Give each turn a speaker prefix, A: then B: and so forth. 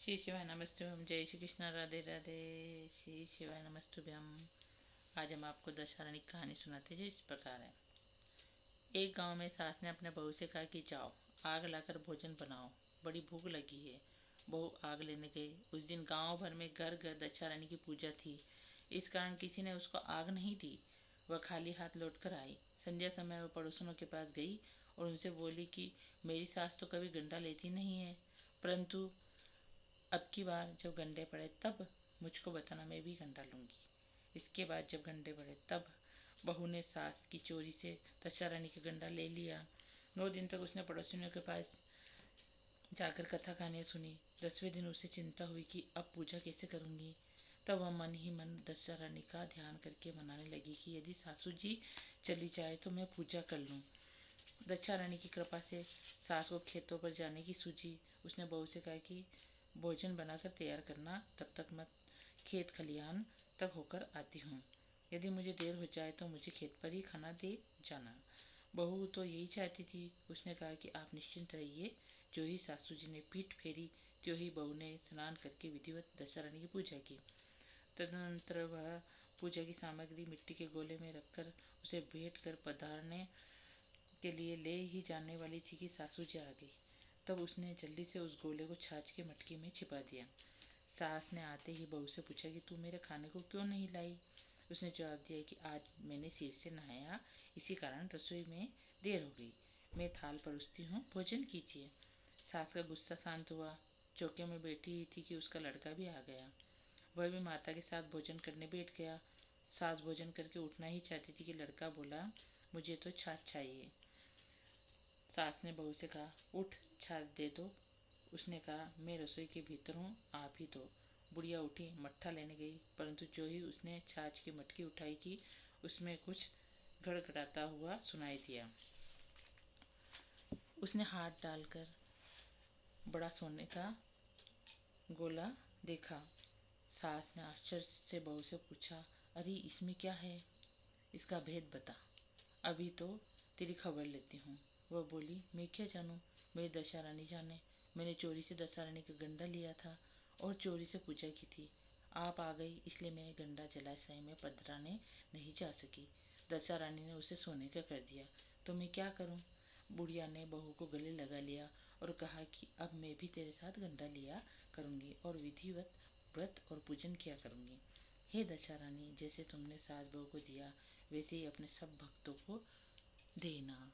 A: श्री शिवाय नमस्तुभ्यम। जय श्री कृष्ण। राधे राधे। श्री शिवाय नमस्तुभ्यम। आज हम आपको दशहरा की कहानी सुनाते जो इस प्रकार है। एक गांव में सास ने अपने बहू से कहा कि जाओ आग लाकर भोजन बनाओ, बड़ी भूख लगी है। बहू आग लेने गई। उस दिन गांव भर में घर घर दशहरा की पूजा थी, इस कारण किसी ने उसको आग नहीं दी। वह खाली हाथ लौट कर आई। संध्या समय वह पड़ोसनों के पास गई और उनसे बोली कि मेरी सास तो कभी गंडा लेती नहीं है, परंतु अब की बार जब गंडे पड़े तब मुझको बताना, मैं भी गंडा लूंगी। इसके बाद जब गंडे पड़े तब बहू ने सास की चोरी से दशहरा का गंडा ले लिया। 9 दिन तक उसने पड़ोसियों के पास जाकर कथा कहानियाँ सुनी। 10वें दिन उसे चिंता हुई कि अब पूजा कैसे करूंगी। तब वह मन ही मन दशहरा का ध्यान करके मनाने लगी कि यदि सासू जी चली जाए तो मैं पूजा कर लूँ। दशहरा की कृपा से सास को खेतों पर जाने की सूझी। उसने बहू से कहा कि भोजन बनाकर तैयार करना, तब तक मैं खेत खलिहान तक होकर आती हूँ। यदि मुझे देर हो जाए तो मुझे खेत पर ही खाना दे जाना। बहू तो यही चाहती थी। उसने कहा कि आप निश्चिंत रहिए। जो ही सासू जी ने पीठ फेरी त्यों ही बहू ने स्नान करके विधिवत दशहरा की पूजा की। तदनंतर वह पूजा की सामग्री मिट्टी के गोले में रखकर उसे भेंट कर पधारने के लिए ले ही जाने वाली थी कि सासू जी आ गई। तब उसने जल्दी से उस गोले को छाछ के मटके में छिपा दिया। सास ने आते ही बहू से पूछा कि तू मेरे खाने को क्यों नहीं लाई। उसने जवाब दिया कि आज मैंने सिर से नहाया, इसी कारण रसोई में देर हो गई। मैं थाल परोसती हूँ, भोजन कीजिए। सास का गुस्सा शांत हुआ। चौके में बैठी ही थी कि उसका लड़का भी आ गया। वह भी माता के साथ भोजन करने बैठ गया। सास भोजन करके उठना ही चाहती थी कि लड़का बोला, मुझे तो छाछ चाहिए। सास ने बहू से कहा, उठ छाछ दे दो। उसने कहा, मैं रसोई के भीतर हूँ, आप ही दो। बुढ़िया उठी, मट्ठा लेने गई, परंतु जो ही उसने छाछ की मटकी उठाई कि उसमें कुछ गड़गड़ाता हुआ सुनाई दिया। उसने हाथ डालकर बड़ा सोने का गोला देखा। सास ने आश्चर्य से बहू से पूछा, अरे इसमें क्या है, इसका भेद बता, अभी तो तेरी खबर लेती हूँ। वह बोली, मैं क्या जानूँ, मेरी दशहरा नहीं जाने। मैंने चोरी से दशहरा का गंडा लिया था और चोरी से पूजा की थी। आप आ गई इसलिए मैं गंडा जलाशय में पधराने नहीं जा सकी। दशहरा ने उसे सोने का कर दिया, तो मैं क्या करूँ। बुढ़िया ने बहू को गले लगा लिया और कहा कि अब मैं भी तेरे साथ गंडा लिया करूँगी और विधिवत व्रत और पूजन किया करूँगी। हे दशहरानी, जैसे तुमने सास बहू को दिया वैसे ही अपने सब भक्तों को देना।